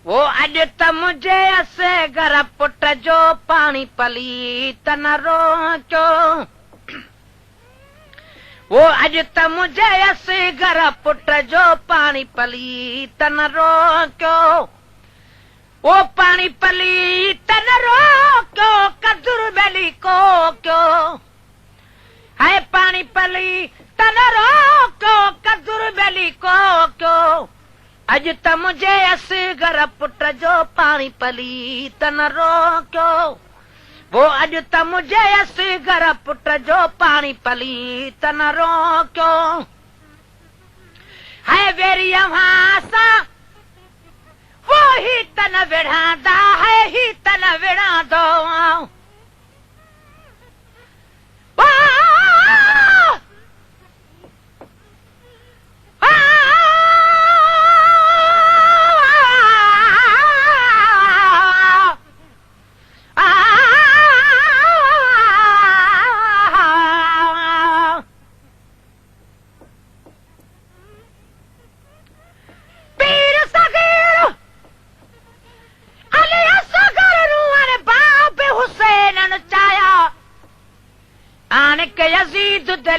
वो अज त मुझे असे घर पुट जो पानी पली तन रोचो। वो अज त मुझे असे घर पुट जो पानी पली तन रोचो। वो पानी पली तन रोक्यो कदुर बेली को क्यों है पानी पली तन रोक्यो कदुर बेली को क्यों। अज त मुझे असी घर पुट जो पानी पली तन रोक्यो। वो अज त मुझे असी घर पुट जो पानी पली तन रोक्यो। है वेरी भाषा वो ही तन विढ़ादा है ही तन विढ़ा दो।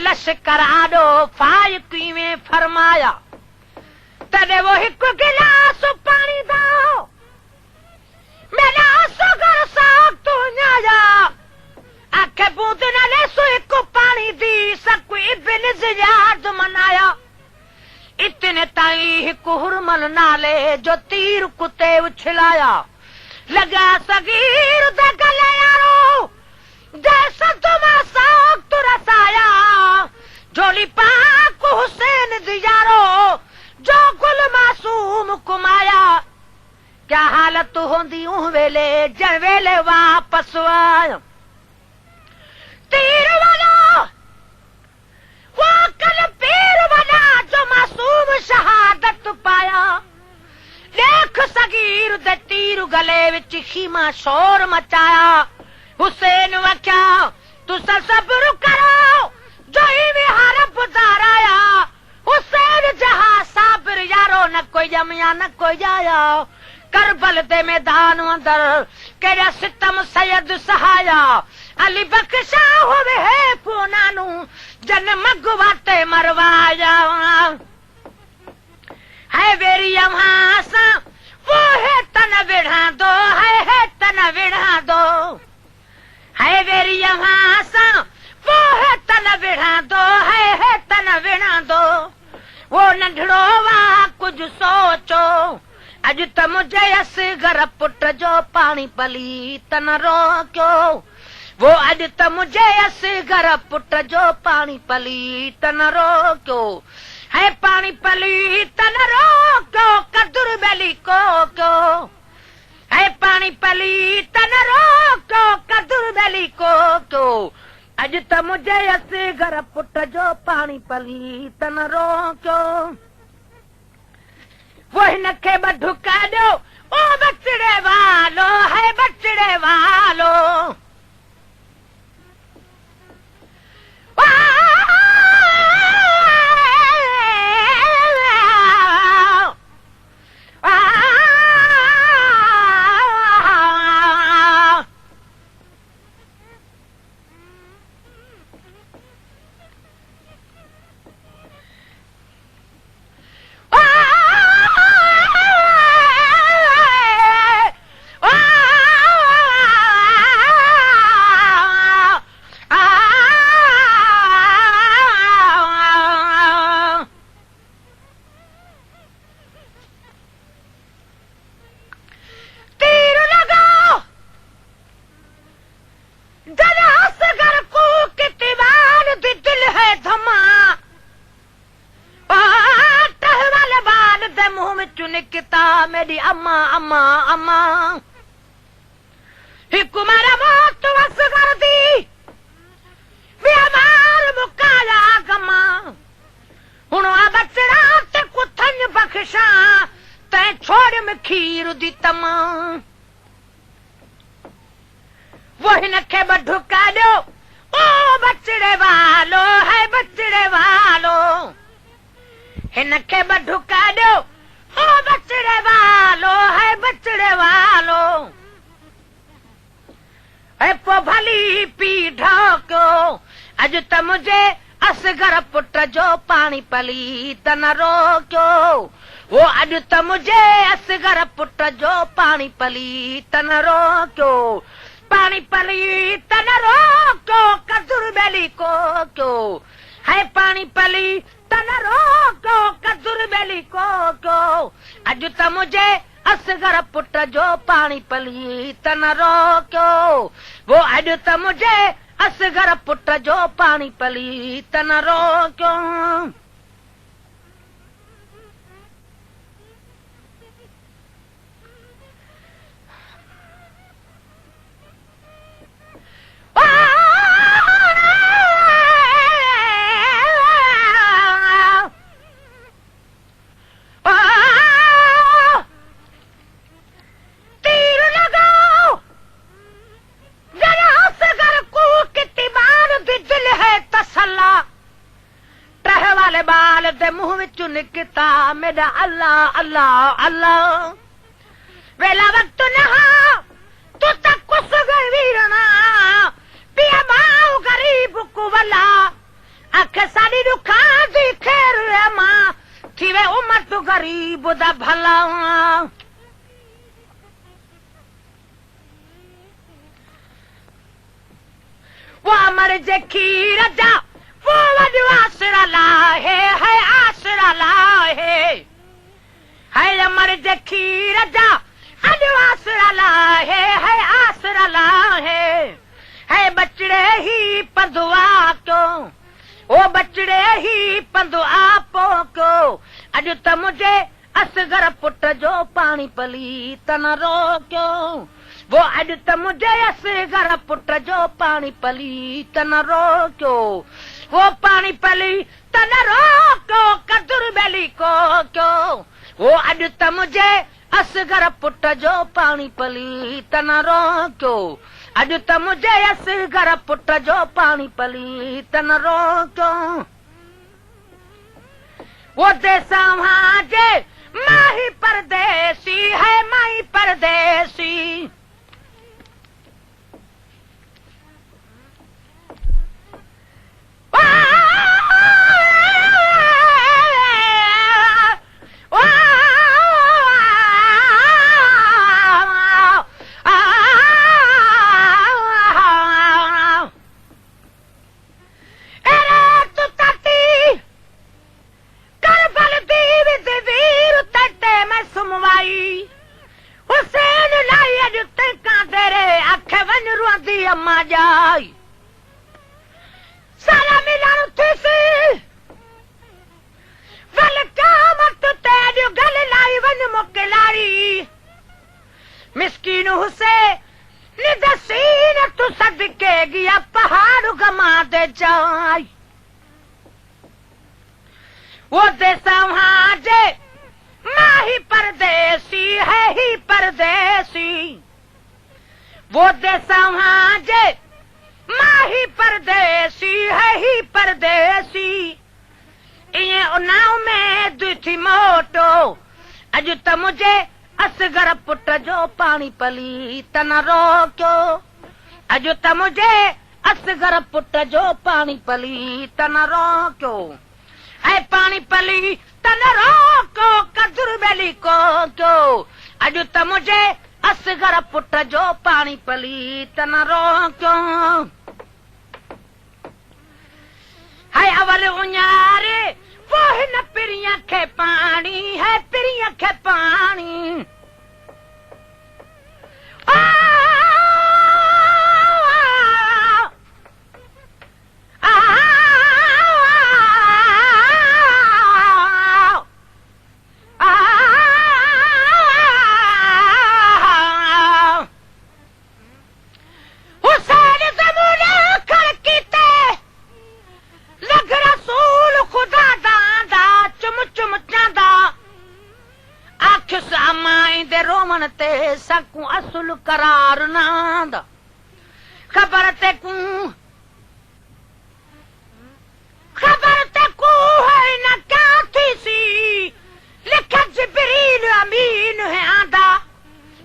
लश्करा दो फायकी में फरमाया तदे वो एक गिलास पानी दो मेरा सुगर साग तो न्याया आखे बूंद न ले सो एक पानी दी सकु इब्न जियाद मनाया। इतने ताई एक हुरमल नाले जो तीर कुत्ते उछलाया लगा सगीर दे गले यारो जैसा तुम्हारा साग तो रसाया। झोली पाक हुसैन दियारो जो गुल मासूम कुमाया। क्या हालत होंदी उह वेले जन वेले वापस आया। तीर वाला वो कल पीर वाला जो मासूम शहादत पाया। देख सगीर दे तीर गले विच खीमा शोर मचाया। हुसैन वख्या तुसा सब्र करो जो इवे हरब गुजाराया। हुसैन जहां साबिर यारो न कोई जमिया न कोई जाया। करबल दे मैदान अंदर केड़ा सितम सैयद सहाया। अली बख्शा होवे है पूनानू जन मगवाते मरवाया। है वेरी भाषा वो है तन विढ़ा दो है तन विढ़ा दो। है वेरी भाषा वो है तन विढ़ा दो है तन विढ़ा दो। वो नंढड़ो वा कुछ सोचो अज त मुझे अस घर पुट जो पानी पली तन रोक्यो। वो अज त मुझे अस घर पुट जो पानी पली तन रोक्यो। है पानी पली तन रोक्यो कदुर बेली को क्यों। है पानी पली तन रोक्यो कदुर बेली को क्यों। अज त मुझे असे घर पुट जो पानी पली तन रोक्यो। वो हिनखे बढुका दो ओ बचड़े वालो है बचड़े वालो। मेरी अम्मा अम्मा अम्मा हिकुमारा मौत वस कर दी वे अमार मुकाया गमा। हुण आ बचड़ा ते कुथन बख्शा तै छोड़ में खीर दी तमा। वो हिनखे बढुका दो ओ बचड़े वालो है बचड़े वालो। हिनखे बढुका दो ओ बचड़े वालो है मुझे असगर पुट जो पानी पलीत न रोकियो वो अॼु त मुझे असगर पुट जो पानी पलीत न रोकियो पानी पलीत न रोकियो कदुर बेली को क्यों है पानी पलीत न रोकियो कदुर बेली को क्यों अॼु त मुझे असगर पुट जो पानी पलीत न रोकियो वो अॼु त मुझे असगर पुट जो पानी पलीत न रोकियो बाल दे मुंह विचों निकता मेरा अल्लाह अल्लाह अल्लाह वेला वक्त नहा तू तक कुछ वीरना पिया माऊ गरीब को वला अख साडी दुखा दी खैर मां थीवे उमर तू गरीब दा भला वो अमर जे खीर जा वो वॾो आसरा लाहे है आसरा लाहे है अमर जे खीर जा वॾो आसरा लाहे है आसरा लाहे है बचड़े ही पंधुआ क्यों ओ बचड़े ही पंधुआ पो क्यों अॼु त मुझे असगर पुट जो पानी पलीत न रोकियो वो अॼु त मुझे असगर पुट जो पानी पलीत न रोकियो वो पानी पली तन रोको कदुर बेली को क्यों वो अॼु त मुझे असगर पुट जो पानी पली तन रोकियो अॼु त मुझे असगर पुट जो पानी पली तन रोकियो वो देसा जे माही परदेसी है माही परदेसी हुसैन लाई अॼु तंहिंखां तेरे अख वन रोंदी अम्मा जाई सारा मिलण थीसी वल क़यामत ते अॼु गल लाई वन मोकिलारी मिस्कीन हुसैन निदसीन तू सदके गिया पहाड़ गमा दे जाई वो देसा जे माही परदेसी है ही परदेसी वो देसा जे माही परदेसी है ही परदेसी इए उनाव में दुथी मोटो अॼु त मुझे असगर पुट जो पानी पलीत न रोकियो अॼु त मुझे असगर पुट जो पानी पलीत न रोकियो ऐ पानी पलीत न रोको कदुर बेली को क्यों अॼु त मुझे असगर पुट जो पानी पलीत न रोकियो है अवल उन्यारे वो हिन पिरिया खे पानी है पिरिया खे पानी रोमन ते सकू असुल करार नांद खबर ते कू है न क्या थी सी लिख जिब्रील अमीन है आंदा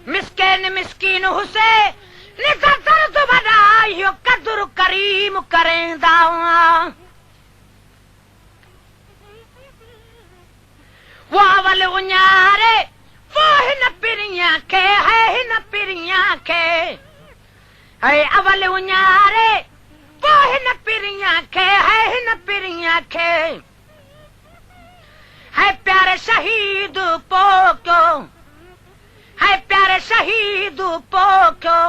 मिस्कीन हुसैन निका दर्द बनायो कदर करीम करेंदा खे है अवल उन्यारे वो हिन पिरिया खे है हिन पिरिया खे है प्यारे शहीद पोक्यो है प्यारे शहीद पोक्यो